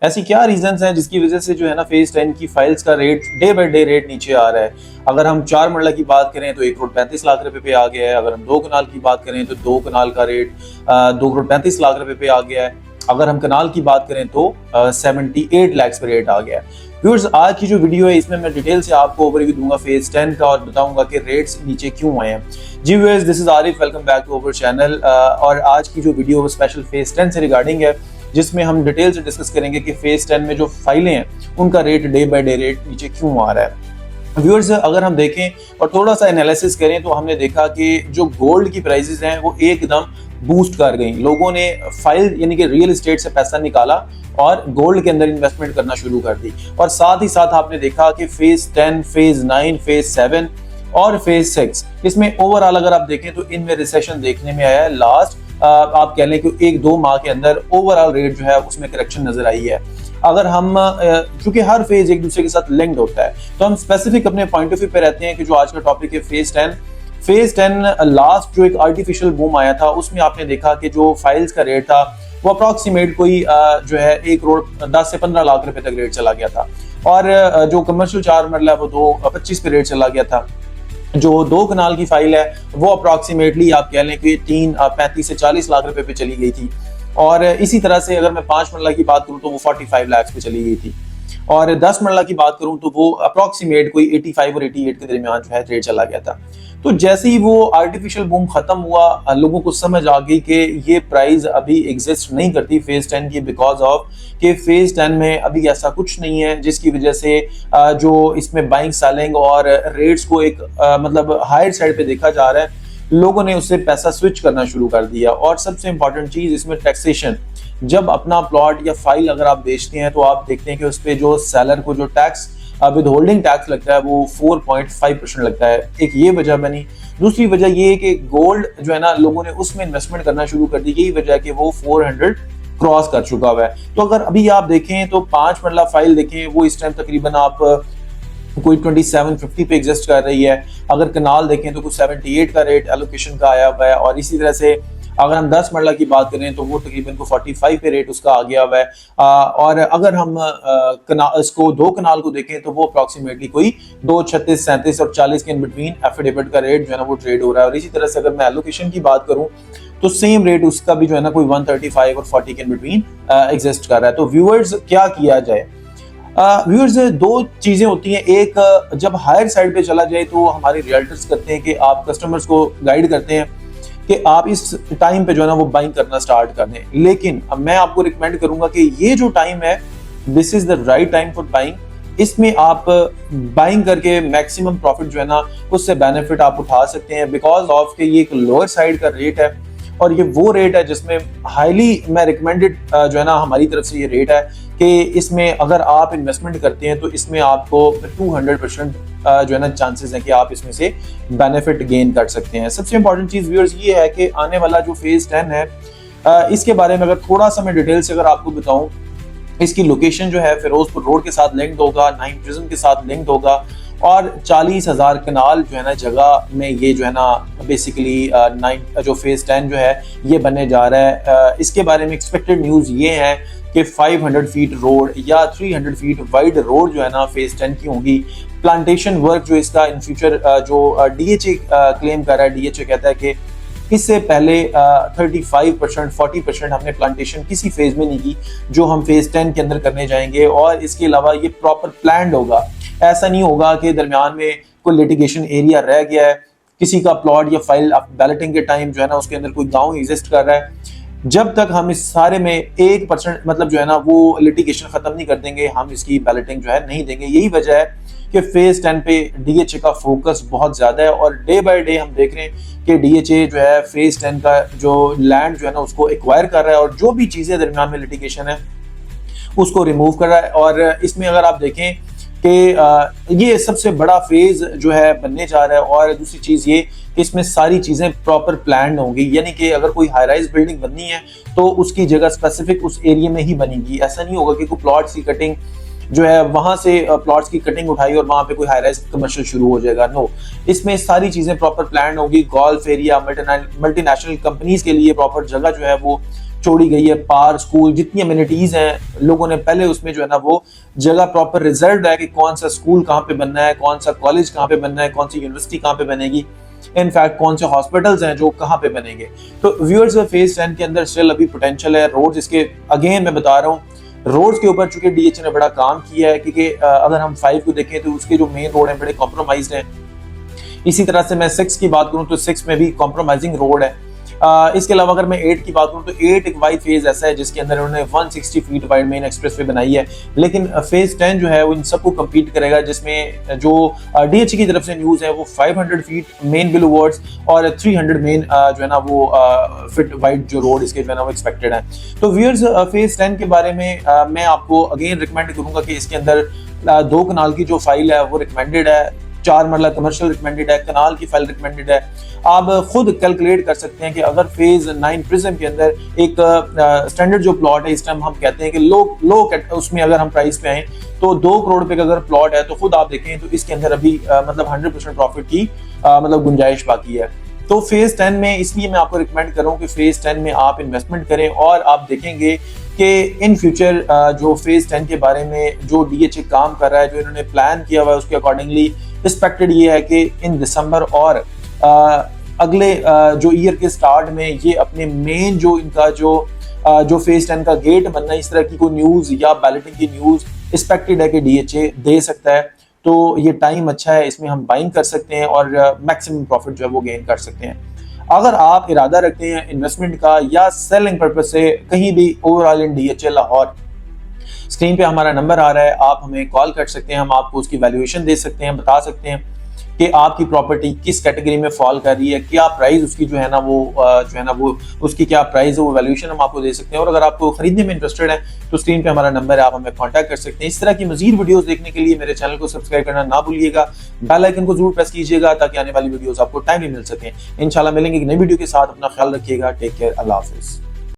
ऐसी क्या रीजंस हैं जिसकी वजह से जो है ना फेज 10 की फाइल्स का rate day by day rate नीचे आ रहा है। अगर हम 4 मरला की बात करें तो 1 करोड़ 35 लाख रुपए पे आ गया है। अगर हम 2 कनाल की बात करें तो 2 कनाल का रेट 2 करोड़ 35 लाख रुपए पे आ गया है। अगर हम कनाल की बात करें तो 78 लैक्स पे रेट आ गया है। व्यूअर्स, आज की जो वीडियो है इसमें मैं डिटेल से आपको ओवरव्यू दूंगा फेज 10 का और बताऊंगा कि रेट्स नीचे क्यों आए हैं। जी viewers, this is Arif, welcome back to our channel. और आज की जो वीडियो स्पेशल फेज 10 से रिगार्डिंग है, जिसमें हम डिटेल से डिस्कस करेंगे कि फेज 10 में जो फाइलें हैं उनका rate day by day rate नीचे क्यों आ रहा है। व्यूअर्स, अगर हम देखें और थोड़ा सा एनालिसिस करें तो हमने देखा कि जो गोल्ड की प्राइसेस हैं वो एकदम बूस्ट कर गई। लोगों ने फाइल यानी कि रियल एस्टेट से पैसा निकाला और गोल्ड के अंदर इन्वेस्टमेंट करना शुरू कर दी। और साथ ही साथ आपने देखा कि फेज 10, फेज 9, फेज 7 और फेज 6 इसमें ओवरऑल अगर आप देखें तो इनमें रिसेशन देखने में आया है। लास्ट आप कह लें कि 1-2 माह के अंदर ओवरऑल रेट जो है उसमें करेक्शन नजर आई है। अगर हम चूंकि हर फेज एक दूसरे के साथ लिंक्ड होता है तो हम स्पेसिफिक अपने पॉइंट ऑफ व्यू पे रहते हैं कि जो आज का टॉपिक है फेज 10 लास्ट जो एक आर्टिफिशियल बूम आया था उसमें आपने देखा कि जो फाइल्स का रेट था वो अप्रॉक्सीमेट कोई जो है 1 करोड़ 10 से 15 लाख रुपए तक रेट चला गया था। और जो कमर्शियल 4 मरला वो 2.25 पे रेट चला गया था। जो 2 कनाल की फाइल है वो अप्रॉक्सीमेटली आप कह लें कि 35 से 40 लाख रुपए पे चली गई थी। और इसी तरह से अगर मैं 5 मरला की बात करूं तो वो 45 लाख पे चली गई थी। और 10 मरला की बात करूं तो वो अप्रॉक्सीमेट कोई 85 और 88 के दरमियान जो है रेट चला गया था। तो जैसे ही वो आर्टिफिशियल बूम खत्म हुआ, लोगों को समझ आ गई कि ये प्राइस अभी एग्जिस्ट नहीं करती फेज 10 की, बिकॉज ऑफ कि फेज 10 में अभी ऐसा कुछ नहीं है जिसकी वजह से जो इसमें बाइंग सेलिंग और रेट्स को एक मतलब हायर साइड पे देखा जा रहा है। लोगों ने उससे पैसा स्विच करना शुरू कर दिया। और सबसे इंपॉर्टेंट चीज इसमें टैक्सेशन। जब अपना प्लॉट या फाइल अगर आप बेचते हैं तो आप देखते हैं कि उस पर जो सेलर को जो टैक्स विद होल्डिंग टैक्स लगता है वो 4.5% लगता है। एक ये वजह बनी। दूसरी वजह ये है कि गोल्ड जो है ना लोगों ने उसमें इन्वेस्टमेंट करना शुरू कर दी। यही वजह है कि वो 400 क्रॉस कर चुका हुआ है। तो अगर अभी आप देखें तो 5 मरला फाइल देखें वो इस टाइम तकरीबन आप कोई 2750 पे एग्जिस्ट कर रही है। अगर कनाल देखें तो कुछ 78 का रेट एलोकेशन का आया हुआ है। और इसी तरह से अगर हम 10 मरला की बात करें तो वो तकरीबन को 45 पे रेट उसका आ गया हुआ है। और अगर हम इसको 2 कनाल को देखें तो वो अप्रॉक्सीमेटली कोई 236, 37 और 40 के इन बिटवीन एफिडेविट का रेट जो है ना वो ट्रेड हो रहा है। और इसी तरह से अगर मैं एलोकेशन की बात करूं तो सेम रेट उसका भी जो है ना कोई 135 और 40 के इन बिटवीन एग्जिस्ट कर रहा है। तो व्यूअर्स, क्या किया जाए? व्यूअर्स, 2 चीजें होती हैं। एक, जब हायर साइड पे चला जाए तो हमारे रियल्टर्स करते हैं कि आप कस्टमर्स को गाइड करते हैं कि आप इस टाइम पे जो है ना वो बाइंग करना स्टार्ट कर दें। लेकिन मैं आपको रिकमेंड करूंगा कि ये जो टाइम है this is the right time for buying. इसमें आप बाइंग करके मैक्सिमम प्रॉफिट जो है ना उससे बेनिफिट आप उठा सकते हैं, बिकॉज ऑफ के ये एक लोअर साइड का रेट है। और ये वो रेट है जिसमें हाईली मैं रिकमेंडेड जो है ना हमारी तरफ से ये रेट है कि इसमें अगर आप इन्वेस्टमेंट करते हैं तो इसमें आपको 200% जो है ना चांसेस हैं कि आप इसमें से बेनिफिट गेन कर सकते हैं। सबसे इंपॉर्टेंट चीज व्यूअर्स ये है कि आने वाला जो फेज 10 है इसके बारे में अगर थोड़ा सा मैं डिटेल से अगर आपको बताऊं, इसकी लोकेशन जो है फिरोजपुर रोड के साथ लिंक्ड होगा, 9 प्रिज्म के साथ लिंक्ड होगा। और 40,000 कनाल जो है ना जगह में ये जो है ना बेसिकली 9 जो फेज 10 जो है ये बनने जा रहा है। इसके बारे में एक्सपेक्टेड न्यूज ये है कि 500 फीट रोड या 300 फीट वाइड रोड जो है ना फेज 10 की होगी। प्लांटेशन वर्क जो इसका इन फ्यूचर जो डीएचए क्लेम कर रहा है, डीएचए कहता है कि इससे पहले 35%, 40% हमने प्लांटेशन किसी फेज में नहीं की जो हम फेज 10 के अंदर करने जाएंगे। और इसके अलावा ये प्रॉपर प्लान्ड होगा। ऐसा नहीं होगा कि दरमियान में कोई लिटिगेशन एरिया रह गया है, किसी का प्लॉट या फाइल बैलेटिंग के टाइम जो है ना उसके अंदर कोई गांव एग्जिस्ट कर रहा है। जब तक हम इस सारे में 1% मतलब जो है ना वो लिटिगेशन खत्म नहीं कर देंगे, हम इसकी बैलेटिंग जो है नहीं देंगे। यही वजह है कि फेज 10 पे डीएचए का फोकस बहुत ज्यादा है। और डे बाय डे हम देख रहे हैं कि डीएचए जो है फेज 10 का जो लैंड जो है ना उसको एक्वायर कर रहा है और जो भी चीजें दरमियान में लिटिगेशन है उसको रिमूव कर रहा है। और इसमें अगर आप देखें कि ये सबसे बड़ा फेज जो है बनने जा रहा है। और दूसरी चीज ये कि इसमें सारी चीजें प्रॉपर प्लान होंगी, यानी कि अगर कोई हाई राइज बिल्डिंग बननी है तो उसकी जगह स्पेसिफिक उस एरिया में ही बनेगी। ऐसा नहीं होगा कि कोई प्लॉट्स की कटिंग जो है वहां से प्लॉट्स की कटिंग उठाई और वहां पे कोई हाई राइज कमर्शियल शुरू हो जाएगा। नो, इसमें सारी चीजें प्रॉपर प्लान होगी। गोल्फ एरिया, मल्टीनेशनल कंपनीज के लिए प्रॉपर जगह जो है वो छोड़ी गई है, पार्क, स्कूल, जितनी अम्यूनिटीज हैं, लोगों ने पहले उसमें जो है ना वो जगह प्रॉपर रिजर्व है कि कौन सा स्कूल कहाँ पे बनना है, कौन सा कॉलेज कहाँ पे बनना है, कौन सी यूनिवर्सिटी कहाँ पे बनेगी, इनफैक्ट कौन से हॉस्पिटल्स हैं जो कहाँ पे बनेंगे। तो व्यूअर्स, फेज 10 के अंदर स्टिल अभी पोटेंशियल है। रोड्स इसके, अगेन मैं बता रहा हूँ, रोड्स के ऊपर चूंकि डीएचए ने बड़ा काम किया है, क्योंकि अगर हम 5 को देखें तो उसके जो मेन रोड है बड़े कॉम्प्रोमाइज्ड हैं। इसी तरह से मैं 6 की बात करूं तो 6 में भी कॉम्प्रोमाइजिंग रोड है। इसके अलावा अगर मैं 8 की बात करूं तो 8 एक वाइड फेज ऐसा है जिसके अंदर उन्होंने 160 फीट वाइड मेन एक्सप्रेसवे बनाई है। लेकिन फेज 10 जो है वो इन सबको कम्पीट करेगा, जिसमें जो डीएचए की तरफ से न्यूज है वो 500 फीट मेन बिलो वर्ड्स और 300 मेन जो है ना वो फिट वाइड जो रोड इसके जो है ना वो एक्सपेक्टेड है। तो व्यूअर्स, फेज 10 के बारे में मैं आपको अगेन रिकमेंड करूंगा कि इसके अंदर 2 कनाल की जो फाइल है वो रिकमेंडेड है, 4 मरला कमर्शियल रिकमेंडेड है, कनाल की फाइल रिकमेंडेड है। आप खुद कैलकुलेट कर सकते हैं कि अगर फेज 9 प्रिज्म के अंदर एक स्टैंडर्ड जो प्लॉट है, इस टाइम हम कहते हैं कि लो उसमें अगर हम प्राइस पे आए तो 2 करोड़ रुपए का अगर प्लॉट है तो खुद आप देखें तो इसके अंदर अभी मतलब 100% प्रॉफिट की मतलब गुंजाइश बाकी है। तो फेज 10 में इसलिए मैं आपको रिकमेंड कर रहा हूँ कि फेज 10 में आप इन्वेस्टमेंट करें, और आप देखेंगे कि इन फ्यूचर जो फेज 10 के बारे में जो डीएचए काम कर रहा है, जो इन्होंने प्लान किया हुआ है, उसके अकॉर्डिंगली एक्सपेक्टेड ये है कि इन दिसंबर और अगले जो ईयर के स्टार्ट में ये अपने मेन जो इनका जो फेज 10 का गेट बनना है, इस तरह की कोई न्यूज या बैलेटिंग की न्यूज एक्सपेक्टेड है कि डीएचए दे सकता है। तो ये टाइम अच्छा है, इसमें हम बाइंग कर सकते हैं और मैक्सिमम प्रॉफिट जो है वो गेन कर सकते हैं। अगर आप इरादा रखते हैं इन्वेस्टमेंट का या सेलिंग पर्पज से कहीं भी ओवरऑल इन डीएचए लाहौर, स्क्रीन पे हमारा नंबर आ रहा है, आप हमें कॉल कर सकते हैं, हम आपको उसकी वैल्यूएशन दे सकते हैं, बता सकते हैं कि आपकी प्रॉपर्टी किस कैटेगरी में फॉल कर रही है, क्या प्राइस उसकी जो है ना वो उसकी क्या प्राइस है, वो वैल्यूएशन हम आपको दे सकते हैं। और अगर आपको खरीदने में इंटरेस्टेड है तो स्क्रीन पे हमारा नंबर है, आप हमें कांटेक्ट कर सकते हैं। इस तरह की मजीद वीडियोस देखने के लिए मेरे चैनल को सब्सक्राइब करना ना भूलिएगा, बेल आइकन को जरूर प्रेस कीजिएगा ताकि आने वाली वीडियोस आपको टाइमली मिल सके। इंशाल्लाह मिलेंगे एक नई वीडियो के साथ, अपना ख्याल रखिएगा, टेक केयर, अल्लाह हाफिज।